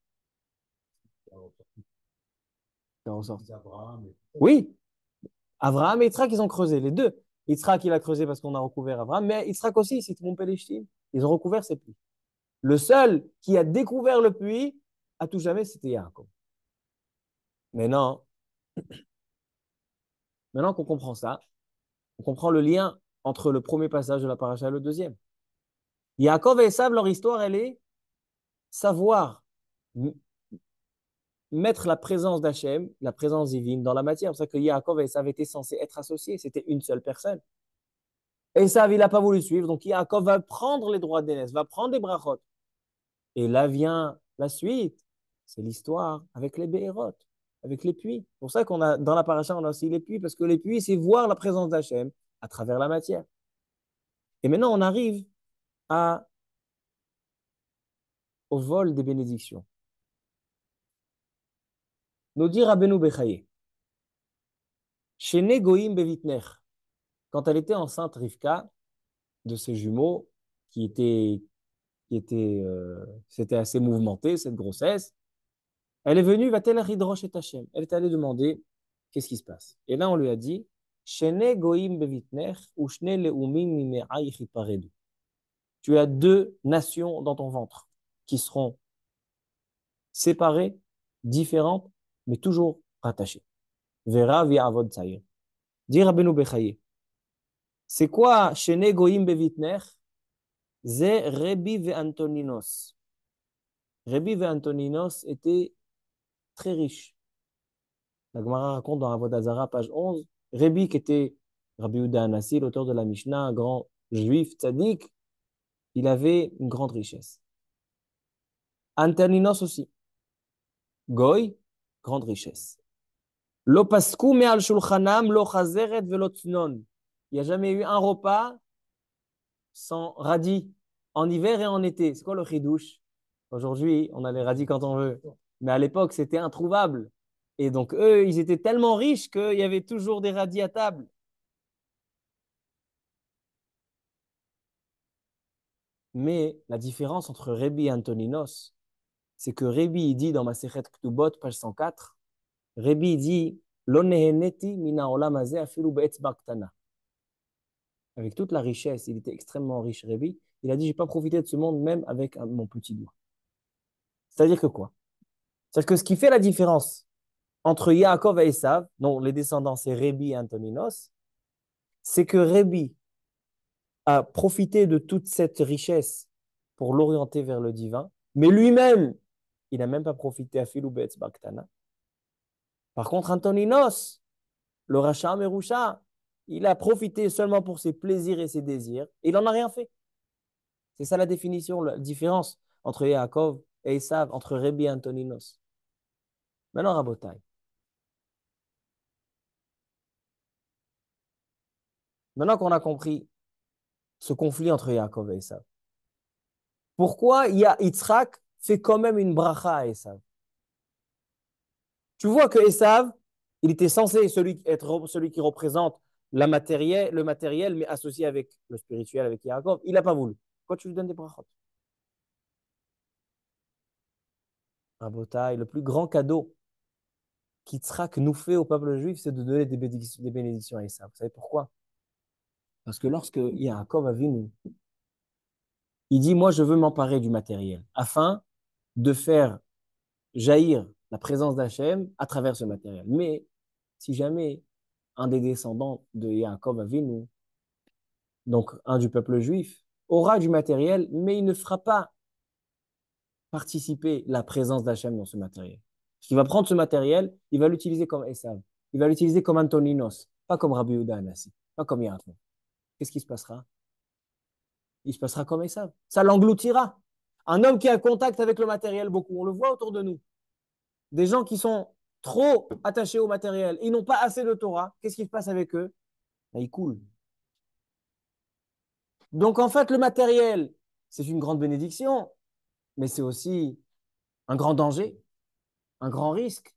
S1: Oui, Abraham et Yitzhak, ils ont creusé, les deux. Yitzhak, il a creusé parce qu'on a recouvert Abraham, mais Yitzhak aussi, c'est mon Pélishtim. Ils ont recouvert ses puits. Le seul qui a découvert le puits, à tout jamais, c'était Yaakov. Maintenant, maintenant qu'on comprend ça, on comprend le lien entre le premier passage de la paracha et le deuxième. Yaakov et Esav, leur histoire, elle est savoir mettre la présence d'Hachem, la présence divine dans la matière. C'est pour ça que Yaakov et Esav étaient censés être associés. C'était une seule personne. Esav, il n'a pas voulu suivre. Donc Yaakov va prendre les droits d'aînesse, va prendre les brachot. Et là vient la suite. C'est l'histoire avec les béhéroth, avec les puits. C'est pour ça qu'on a, dans la paracha, on a aussi les puits, parce que les puits, c'est voir la présence d'Hachem à travers la matière. Et maintenant, on arrive au vol des bénédictions. Nous dit Rabbeinu Bechaye, Shene Goïm Bevitner, quand elle était enceinte, Rivka, de ses jumeaux, c'était assez mouvementé, cette grossesse, elle est venue, va-t-elle Ridrosh et Hachem. Elle est allée demander qu'est-ce qui se passe. Et là, on lui a dit, Shene Goïm Bevitner, ou Shne Leumim Mime'ai Chiparedu. Tu as deux nations dans ton ventre qui seront séparées, différentes, mais toujours rattachées. Vera via Avod Tsaïr. Dit Rabbeinu Bechaye. C'est quoi Shene Goïm Bevitner? C'est Rebi ve Antoninos. Rebi ve Antoninos était très riche. La Gemara raconte dans Avod Hazara, page 11, Rebi, qui était Rabbi Yehuda Hanassi, l'auteur de la Mishnah, un grand juif tzaddik, il avait une grande richesse. Antoninos aussi. Goy, grande richesse. Lo pasku me al shulchanam lo chazeret velo tznon. Il n'y a jamais eu un repas sans radis, en hiver et en été. C'est quoi le chidouche? Aujourd'hui, on a les radis quand on veut. Mais à l'époque, c'était introuvable. Et donc, eux, ils étaient tellement riches qu'il y avait toujours des radis à table. Mais la différence entre Rébi et Antoninos, c'est que Rébi, il dit dans Masechet Ktubot, page 104, Rébi, il dit Lo neheneti mina olam hazeh afilu be'etzba ktana. Avec toute la richesse, il était extrêmement riche, Rébi. Il a dit, je n'ai pas profité de ce monde même avec mon petit doigt. C'est-à-dire que quoi? C'est-à-dire que ce qui fait la différence entre Yaakov et Esav, dont les descendants c'est Rébi et Antoninos, c'est que Rébi a profité de toute cette richesse pour l'orienter vers le divin, mais lui-même, il n'a même pas profité à Filoubetz Baktana. Par contre, Antoninos, le Racha Merusha, il a profité seulement pour ses plaisirs et ses désirs, et il n'en a rien fait. C'est ça la définition, la différence entre Yaakov et Esav, entre Rébi et Antoninos. Maintenant, Rabotai. Maintenant qu'on a compris ce conflit entre Yaakov et Esav, pourquoi Yitzhak fait quand même une bracha à Esav? Tu vois que Esav, il était censé être celui qui représente le matériel, mais associé avec le spirituel, avec Yaakov. Il n'a pas voulu. Pourquoi tu lui donnes des brachot? Rabotai, le plus grand cadeau qu'Yitzhak nous fait au peuple juif, c'est de donner des bénédictions à Esav. Vous savez pourquoi? Parce que lorsque Yaakov a vu nous, il dit, moi, je veux m'emparer du matériel afin de faire jaillir la présence d'Hachem à travers ce matériel. Mais si jamais un des descendants de Yaakov Avinu, donc un du peuple juif, aura du matériel, mais il ne fera pas participer la présence d'Hachem dans ce matériel. Il va prendre ce matériel, il va l'utiliser comme Esav, il va l'utiliser comme Antoninos, pas comme Rabbi Yehuda Anassi, pas comme Yaakov. Qu'est-ce qui se passera? Il se passera comme Esav. Ça l'engloutira. Un homme qui a contact avec le matériel beaucoup, on le voit autour de nous. Des gens qui sont trop attachés au matériel, ils n'ont pas assez de Torah, qu'est-ce qui se passe avec eux? Ben, ils coulent. Donc en fait, le matériel, c'est une grande bénédiction, mais c'est aussi un grand danger, un grand risque.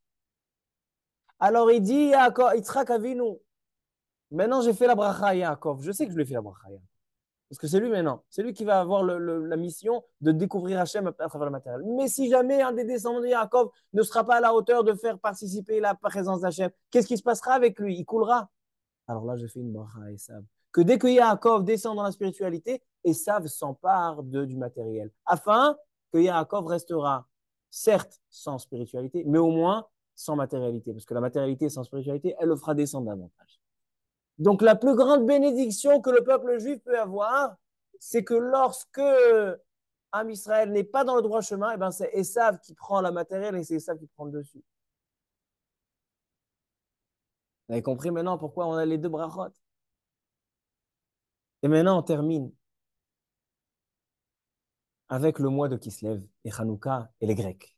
S1: Alors il dit à Yitzhak Avinu, maintenant j'ai fait la bracha à Yaakov, je sais que je lui ai fait la bracha à Yaakov, parce que c'est lui maintenant, c'est lui qui va avoir la mission de découvrir Hachem à travers le matériel. Mais si jamais un des descendants de Yaakov ne sera pas à la hauteur de faire participer la présence d'Hachem, qu'est-ce qui se passera avec lui? Il coulera. Alors là, je fais une bracha à Esav. Que dès que Yaakov descend dans la spiritualité, Esav s'empare du matériel, afin que Yaakov restera, certes, sans spiritualité, mais au moins sans matérialité. Parce que la matérialité sans spiritualité, elle le fera descendre davantage. Donc la plus grande bénédiction que le peuple juif peut avoir, c'est que lorsque Am Israël n'est pas dans le droit chemin, eh ben c'est Esav qui prend la matérielle et c'est Esav qui prend le dessus. Vous avez compris maintenant pourquoi on a les deux brachot? Et maintenant, on termine avec le mois de Kislev et Hanouka et les Grecs.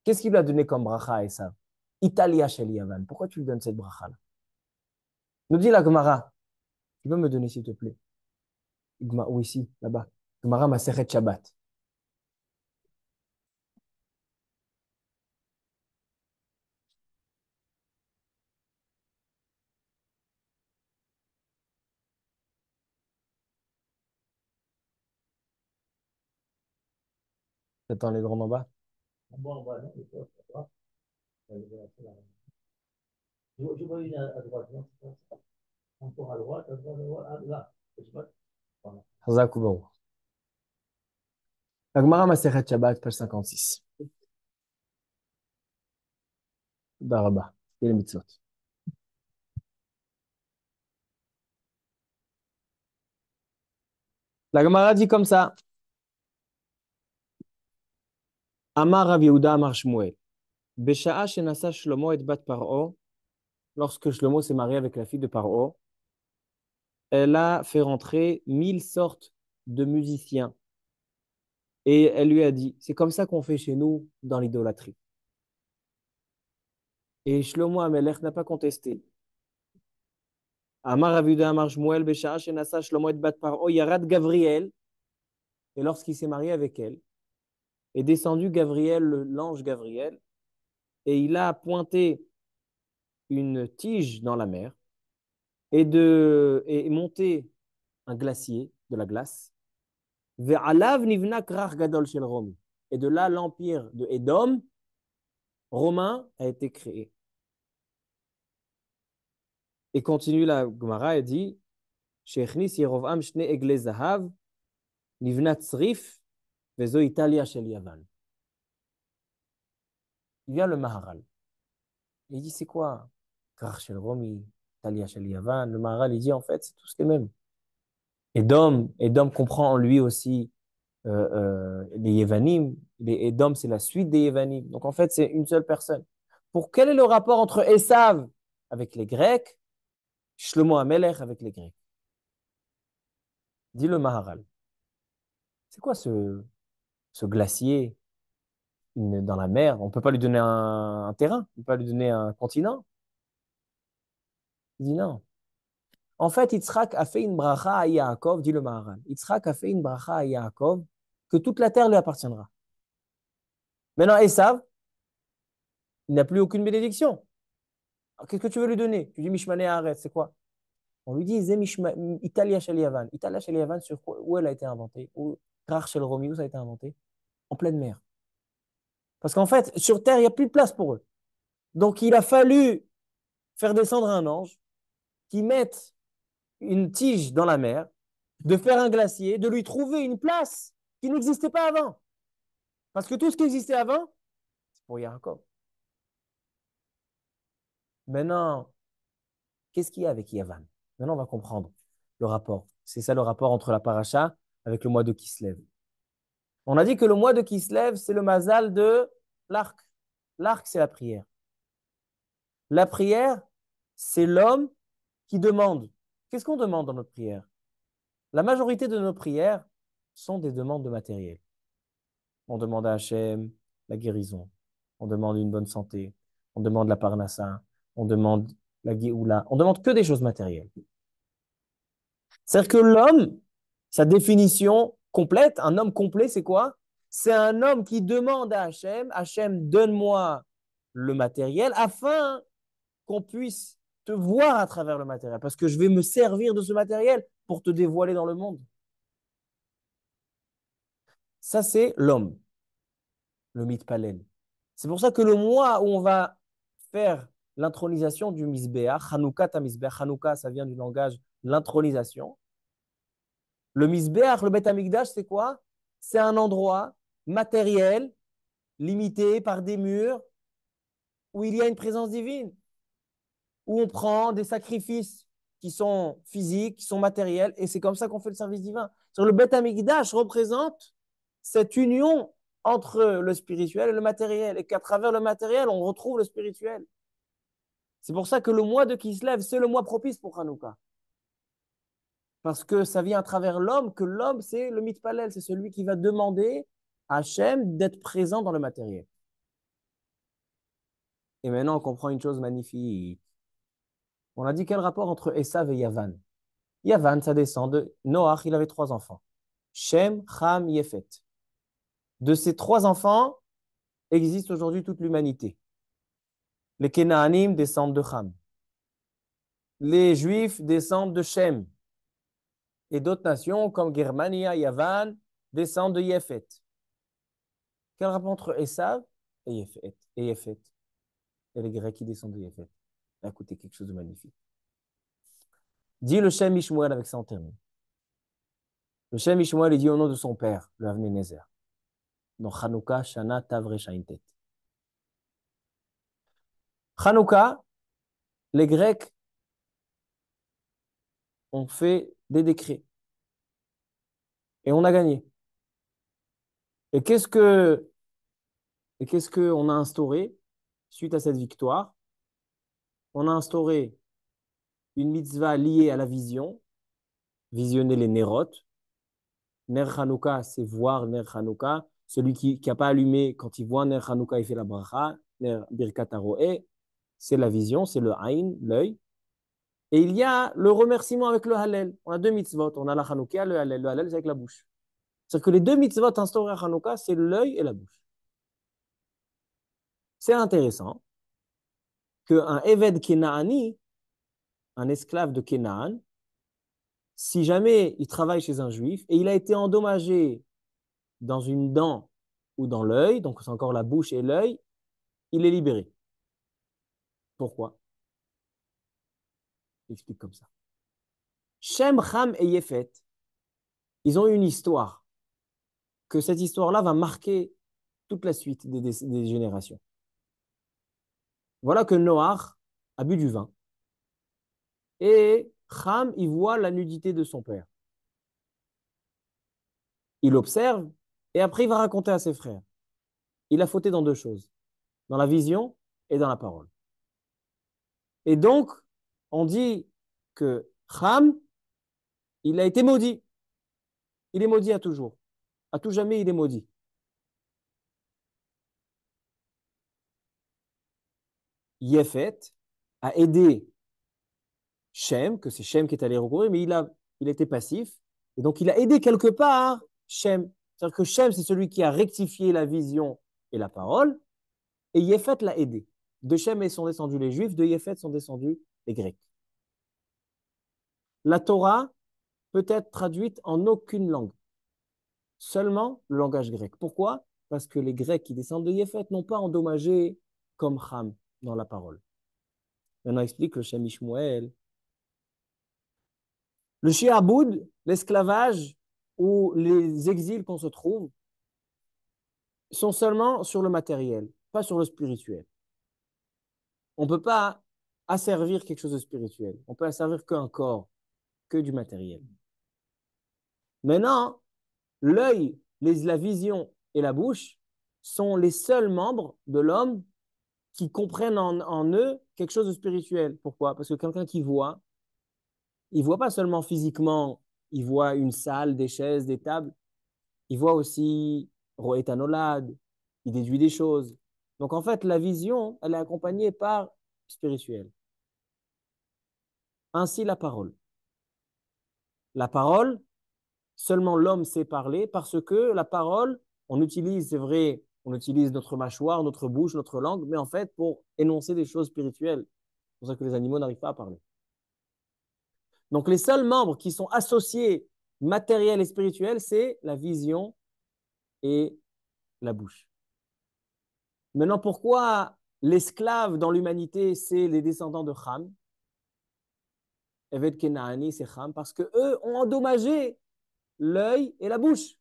S1: Qu'est-ce qu'il lui a donné comme bracha à Esav? Italia Shel Yavan. Pourquoi tu lui donnes cette bracha-là? Nous dit la Gemara. Tu peux me donner, s'il te plaît? Ou ici, là-bas. Gemara Maseret Shabbat. T'attends les grands en bas.
S2: Je vois une à droite, non? Encore à droite, là. Voilà.
S1: Chazak Ubaou. La Gemara Maseret Shabbat, page 56. Daraba. Et les mitzvot. La Gemara dit comme ça. Amar Rav Yehuda Amar Shmuel. Besha'a shenasa Shlomo et bat Paro. Lorsque Shlomo s'est marié avec la fille de Paro, elle a fait rentrer 1000 sortes de musiciens. Et elle lui a dit, c'est comme ça qu'on fait chez nous dans l'idolâtrie. Et Shlomo Amelech n'a pas contesté. Amar Avuda Amar Shmuel Besha'a shenasa Shlomo et bat Paro Yarad Gavriel. Et lorsqu'il s'est marié avec elle, est descendu Gabriel, l'ange Gabriel, et il a pointé une tige dans la mer et monté un glacier, de la glace. Ve'alav nivna krach gadol shel Romi. Et de là, l'empire de Édom, romain, a été créé. Et continue la Gemara et dit Shechnis Yerovam shne egle zahav nivna tsrif vezo Italia shel Yavan. Il vient le Maharal. Il dit c'est quoi Krach shel Romi, Italia shel Yavan. Le Maharal, il dit en fait, c'est tous les mêmes. Édom comprend en lui aussi les Yévanim. Les Édom, c'est la suite des Yévanim. Donc en fait, c'est une seule personne. Pour quel est le rapport entre Esav avec les Grecs, Shlomo Amelech avec les Grecs? Dit le Maharal. C'est quoi ce glacier dans la mer? On ne peut pas lui donner un terrain, on ne peut pas lui donner un continent. Il dit non. En fait, Yitzhak a fait une bracha à Yaakov, dit le Maharal. Yitzhak a fait une bracha à Yaakov que toute la terre lui appartiendra. Maintenant, Esav, il n'a plus aucune bénédiction. Alors, qu'est-ce que tu veux lui donner? Tu dis Mishmane Haaretz, c'est quoi? On lui dit Italia Shel Yavan. Italia Shel Yavan, sur quoi, où elle a été inventée? Où Rar Shel Romi, où ça a été inventé? En pleine mer. Parce qu'en fait, sur terre, il n'y a plus de place pour eux. Donc, il a fallu faire descendre un ange qui mette une tige dans la mer, de faire un glacier, de lui trouver une place qui n'existait pas avant. Parce que tout ce qui existait avant, c'est pour Yaakov. Maintenant, qu'est-ce qu'il y a avec Yavan? Maintenant, on va comprendre le rapport. C'est ça le rapport entre la paracha avec le mois de Kislev. On a dit que le mois de Kislev, c'est le mazal de l'arc. L'arc, c'est la prière. La prière, c'est l'homme qui demande. Qu'est-ce qu'on demande dans notre prière? La majorité de nos prières sont des demandes de matériel. On demande à Hachem la guérison. On demande une bonne santé. On demande la parnassa. On demande la Géoula. On demande que des choses matérielles. C'est-à-dire que l'homme, sa définition complète, un homme complet, c'est quoi? C'est un homme qui demande à Hachem, Hachem, donne-moi le matériel afin qu'on puisse te voir à travers le matériel, parce que je vais me servir de ce matériel pour te dévoiler dans le monde. Ça, c'est l'homme, le mitpalel. C'est pour ça que le mois où on va faire l'intronisation du Misbéach, Hanouka ta Misbéach, Hanouka, ça vient du langage l'intronisation. Le Misbéach, le Beth Amikdash, c'est quoi? C'est un endroit matériel, limité par des murs, où il y a une présence divine, où on prend des sacrifices qui sont physiques, qui sont matériels, et c'est comme ça qu'on fait le service divin. Sur le Beth Amikdash représente cette union entre le spirituel et le matériel, et qu'à travers le matériel, on retrouve le spirituel. C'est pour ça que le mois de Kislev, c'est le mois propice pour Hanouka. Parce que ça vient à travers l'homme, que l'homme, c'est le mitpalel, c'est celui qui va demander à Hachem d'être présent dans le matériel. Et maintenant, on comprend une chose magnifique. On a dit quel rapport entre Esav et Yavan? Yavan, ça descend de Noach, il avait 3 enfants. Shem, Ham, Yefet. De ces 3 enfants, existe aujourd'hui toute l'humanité. Les Kénaanim descendent de Ham. Les Juifs descendent de Shem. Et d'autres nations, comme Germania, Yavan, descendent de Yefet. Quel rapport entre Esav et Yefet? Et les Grecs qui descendent de Yefet. Écoutez, quelque chose de magnifique. Dit le Shem Ishmuel, avec ça on termine. Le Shem Ishmuel, il dit au nom de son père, le Avnei Nezer. Dans Chanukah, Shana, Tavre, Shaintet. Chanukah, les Grecs ont fait des décrets. Et on a gagné. Et qu'est-ce qu'on a instauré suite à cette victoire? On a instauré une mitzvah liée à la vision, visionner les Nerot. Ner Hanouka, c'est voir Ner Hanouka. Celui qui n'a pas allumé, quand il voit Ner Hanouka, il fait la bracha. Ner Birkat Haroé, c'est la vision, c'est le Aïn, l'œil. Et il y a le remerciement avec le Hallel. On a 2 mitzvot. On a la Hanouka, le Hallel. Le Hallel, c'est avec la bouche. C'est-à-dire que les 2 mitzvot instaurés à Hanouka, c'est l'œil et la bouche. C'est intéressant qu'un Eved Kenaani, un esclave de Kenaan, si jamais il travaille chez un juif et il a été endommagé dans une dent ou dans l'œil, donc c'est encore la bouche et l'œil, il est libéré. Pourquoi? J'explique comme ça. Shem, Ham et Yefet, ils ont une histoire, que cette histoire-là va marquer toute la suite des générations. Voilà que Noach a bu du vin et Ham, il voit la nudité de son père. Il observe et après il va raconter à ses frères. Il a fauté dans 2 choses. Dans la vision et dans la parole. Et donc, on dit que Ham, il a été maudit. Il est maudit à toujours. À tout jamais, il est maudit. Yefet a aidé Shem, que c'est Shem qui est allé recourir, mais il était passif. Et donc, il a aidé quelque part Shem. C'est-à-dire que Shem, c'est celui qui a rectifié la vision et la parole, et Yefet l'a aidé. De Shem sont descendus les Juifs, de Yefet sont descendus les Grecs. La Torah peut être traduite en aucune langue, seulement le langage grec. Pourquoi? Parce que les Grecs qui descendent de Yefet n'ont pas endommagé comme Ham dans la parole. Maintenant, on explique le Shem Ishmuel. Le shi'aboud, l'esclavage ou les exils qu'on se trouve, sont seulement sur le matériel, pas sur le spirituel. On ne peut pas asservir quelque chose de spirituel. On peut asservir qu'un corps, que du matériel. Maintenant, l'œil, la vision et la bouche sont les seuls membres de l'homme qui comprennent en eux quelque chose de spirituel. Pourquoi? Parce que quelqu'un qui voit, il ne voit pas seulement physiquement, il voit une salle, des chaises, des tables, il voit aussi Roétanolad, il déduit des choses. Donc en fait, la vision, elle est accompagnée par spirituel. Ainsi la parole. La parole, seulement l'homme sait parler parce que la parole, on utilise, c'est vrai, on utilise notre mâchoire, notre bouche, notre langue, mais en fait pour énoncer des choses spirituelles. C'est pour ça que les animaux n'arrivent pas à parler. Donc les seuls membres qui sont associés matériels et spirituels, c'est la vision et la bouche. Maintenant, pourquoi l'esclave dans l'humanité, c'est les descendants de Ham? Evet Kenaani, c'est Ham, parce qu'eux ont endommagé l'œil et la bouche.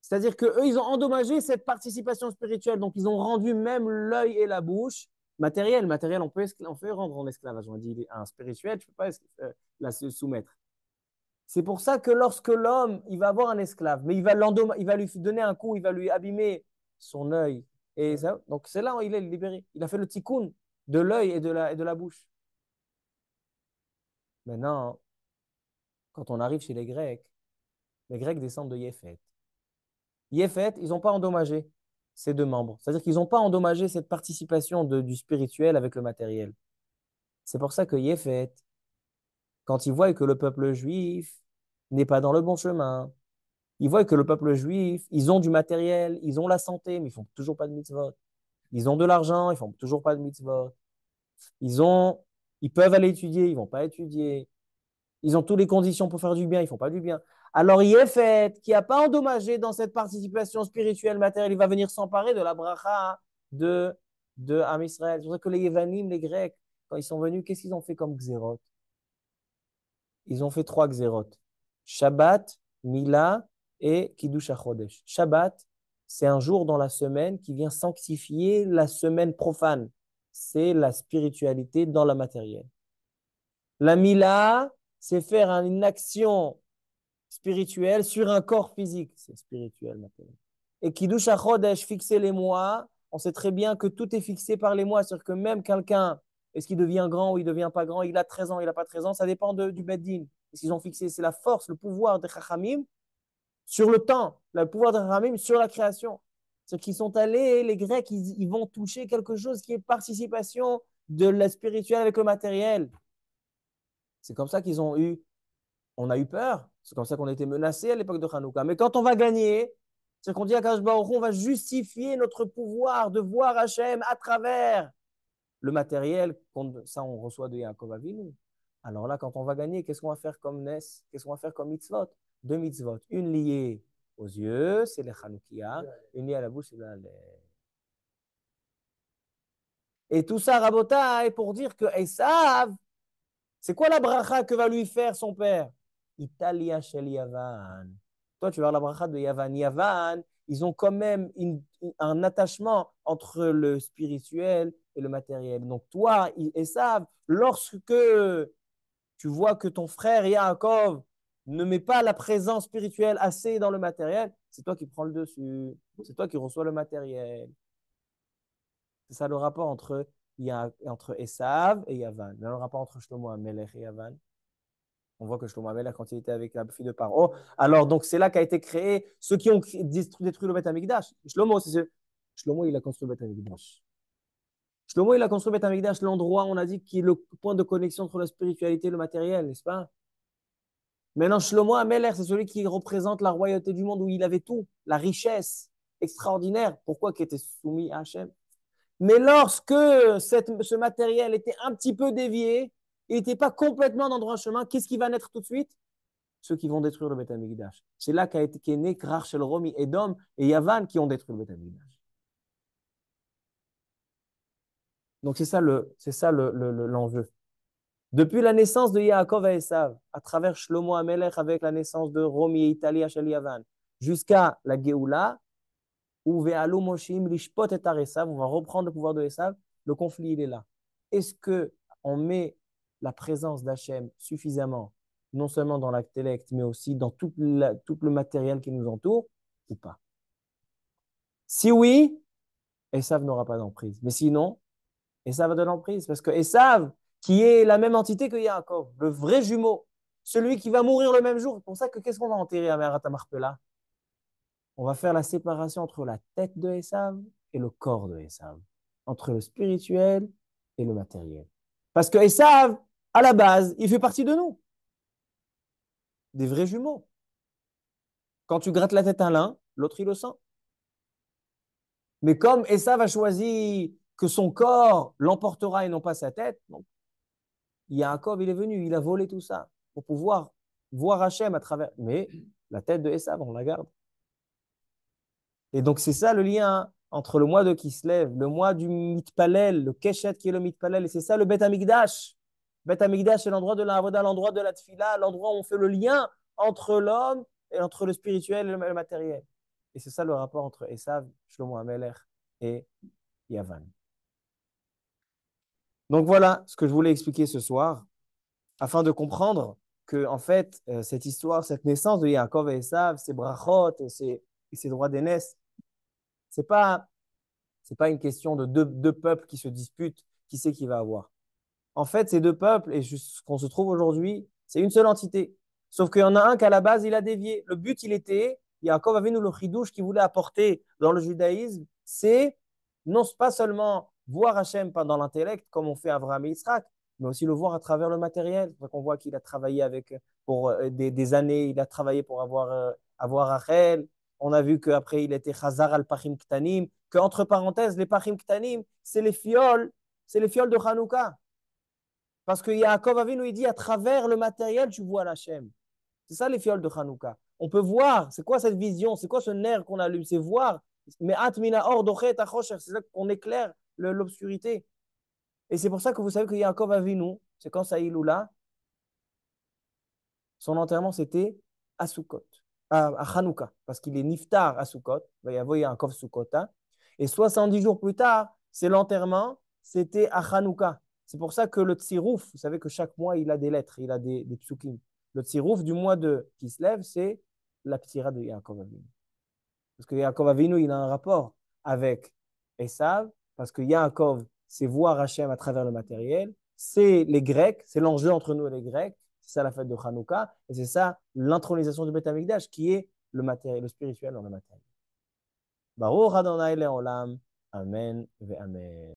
S1: C'est-à-dire qu'eux, ils ont endommagé cette participation spirituelle. Donc, ils ont rendu même l'œil et la bouche matériel. Matériel, on peut rendre en esclavage. On dit un spirituel, tu ne peux pas la se soumettre. C'est pour ça que lorsque l'homme, il va avoir un esclave, mais il va lui donner un coup, il va lui abîmer son œil. Et ça, donc, c'est là où il est libéré. Il a fait le tikkun de l'œil et de la bouche. Maintenant, quand on arrive chez les Grecs descendent de Yéphet. Yéphet, ils n'ont pas endommagé ces deux membres. C'est-à-dire qu'ils n'ont pas endommagé cette participation du spirituel avec le matériel. C'est pour ça que Yéphet, quand il voit que le peuple juif n'est pas dans le bon chemin, il voit que le peuple juif, ils ont du matériel, ils ont la santé, mais ils ne font toujours pas de mitzvot. Ils ont de l'argent, ils ne font toujours pas de mitzvot. Ils peuvent aller étudier, ils ne vont pas étudier. Ils ont toutes les conditions pour faire du bien, ils ne font pas du bien. Alors, Yéphet, qui n'a pas endommagé dans cette participation spirituelle matérielle, il va venir s'emparer de la bracha de Am Israël. C'est pour ça que les Yévanim, les Grecs, quand ils sont venus, qu'est-ce qu'ils ont fait comme xérot? Ils ont fait 3 xérot. Shabbat, Mila et Kiddush HaChodesh. Shabbat, c'est un jour dans la semaine qui vient sanctifier la semaine profane. C'est la spiritualité dans la matérielle. La Mila, c'est faire une action spirituelle sur un corps physique. C'est spirituel maintenant. Et Kiddush HaChodesh, fixer les mois, on sait très bien que tout est fixé par les mois. C'est-à-dire que même quelqu'un, est-ce qu'il devient grand ou il ne devient pas grand, il a 13 ans, il n'a pas 13 ans, ça dépend du Beddin. Et ce qu'ils ont fixé, c'est la force, le pouvoir des Chachamim sur le temps, le pouvoir des Chachamim sur la création. C'est qu'ils sont allés, les Grecs, ils vont toucher quelque chose qui est participation de la spirituelle avec le matériel. C'est comme ça on a eu peur. C'est comme ça qu'on a été menacé à l'époque de Hanouka. Mais quand on va gagner, c'est qu'on dit à Kadosh Baruch Hu, on va justifier notre pouvoir de voir Hachem à travers le matériel. Ça, on reçoit de Yaakov Avinu. Alors là, quand on va gagner, qu'est-ce qu'on va faire comme Nes? Qu'est-ce qu'on va faire comme mitzvot? 2 mitzvot. Une liée aux yeux, c'est le Hanoukia. Une liée à la bouche, c'est la lèvre. Et tout ça, Rabotai, pour dire que Esav, c'est quoi la bracha que va lui faire son père? Italia shel Yavan. Toi, tu vas voir la bracha de Yavan. Yavan, ils ont quand même un attachement entre le spirituel et le matériel. Donc, toi, Esav, lorsque tu vois que ton frère Yaakov ne met pas la présence spirituelle assez dans le matériel, c'est toi qui prends le dessus. C'est toi qui reçois le matériel. C'est ça le rapport entre il y a entre Esav et Yavan. Mais le rapport entre Shlomo Amelech et Yavan, on voit que Shlomo Amelech, quand il était avec la fille de Paro, alors donc c'est là qu'a été créé ceux qui ont détruit le Beth Amikdash. Shlomo, il a construit le Beth Amikdash. Shlomo, il a construit le Beth Amikdash, l'endroit, on a dit, qui est le point de connexion entre la spiritualité et le matériel, n'est-ce pas? Maintenant, Shlomo Amelech, c'est celui qui représente la royauté du monde où il avait tout, la richesse extraordinaire. Pourquoi qui était soumis à Hachem? Mais lorsque ce matériel était un petit peu dévié, il n'était pas complètement dans le droit chemin, qu'est-ce qui va naître tout de suite? Ceux qui vont détruire le Beth Amikdash. C'est là qu'est né Krach Shel Romi, Edom et Yavan qui ont détruit le Beth Amikdash. Donc l'enjeu. Depuis la naissance de Yaakov et Esav, à travers Shlomo Amelech avec la naissance de Romi et Italia Shel Yavan, jusqu'à la Géoula, où Ve'alu Moshim Lishpot et Esav, on va reprendre le pouvoir de Esav, le conflit il est là. Est-ce qu'on met la présence d'Hachem suffisamment, non seulement dans l'intellect, mais aussi dans tout le matériel qui nous entoure, ou pas? Si oui, Esav n'aura pas d'emprise. Mais sinon, Esav a de l'emprise, parce que Esav, qui est la même entité que Yaakov, le vrai jumeau, celui qui va mourir le même jour. C'est pour ça que qu'est-ce qu'on va enterrer à Merat Marpella? On va faire la séparation entre la tête de Esav et le corps de Esav, entre le spirituel et le matériel. Parce que Esav, à la base, il fait partie de nous, des vrais jumeaux. Quand tu grattes la tête à l'un, l'autre il le sent. Mais comme Esav a choisi que son corps l'emportera et non pas sa tête, donc, Yaakov, il est venu, il a volé tout ça pour pouvoir voir Hachem à travers. Mais la tête de Esav, on la garde. Et donc, c'est ça le lien entre le mois de Kislev, le mois du Mitpalel, le Keshet qui est le Mitpalel, et c'est ça le Bet Amikdash. Bet Amikdash, c'est l'endroit de la Avoda, l'endroit de la Tfila, l'endroit où on fait le lien entre l'homme et entre le spirituel et le matériel. Et c'est ça le rapport entre Esav, Shlomo Amelech et Yavan. Donc voilà ce que je voulais expliquer ce soir, afin de comprendre que, en fait, cette histoire, cette naissance de Yaakov et Esav, ces brachot et ces droits d'aînesse, c'est pas une question de deux peuples qui se disputent, qui sait qui va avoir. En fait, ces deux peuples, et ce qu'on se trouve aujourd'hui, c'est une seule entité. Sauf qu'il y en a un qu'à la base, il a dévié. Le but, il était, Yaakov avait nous le chidouche qu'il voulait apporter dans le judaïsme, c'est non pas seulement voir Hachem dans l'intellect, comme on fait Abraham et Israël, mais aussi le voir à travers le matériel. C'est pour ça qu'on voit qu'il a travaillé pour des années, il a travaillé pour avoir Rachel. On a vu qu'après, il était Chazar al-Pachim Ktanim, qu'entre parenthèses, les Pachim Ktanim, c'est les fioles de Hanouka. Parce que Yaakov Avinu, il dit, à travers le matériel, tu vois l'Hachem. C'est ça les fioles de Hanouka. On peut voir, c'est quoi cette vision, c'est quoi ce nerf qu'on allume, c'est voir. Mais atmina or dochet achosher, c'est ça qu'on éclaire l'obscurité. Et c'est pour ça que vous savez que Yaakov Avinu, c'est quand ça Iloula, son enterrement c'était à Sukkot, à Hanouka, parce qu'il est niftar à Sukkot, il va y avoir Yaakov Sukkota. Et 70 jours plus tard, c'est l'enterrement, c'était à Hanouka. C'est pour ça que le Tsirouf, vous savez que chaque mois, il a des lettres, il a des psukim. Le Tsirouf du mois de Kislev, c'est la ptira de Yaakov Avinu. Parce que Yaakov Avinu, il a un rapport avec Esav, parce que Yaakov, c'est voir Hachem à travers le matériel. C'est les Grecs, c'est l'enjeu entre nous et les Grecs. C'est ça la fête de Hanouka. Et c'est ça l'intronisation du Beth Amikdash, qui est le matériel, le spirituel dans le matériel. Baruch Adonai Leolam. Amen ve Amen.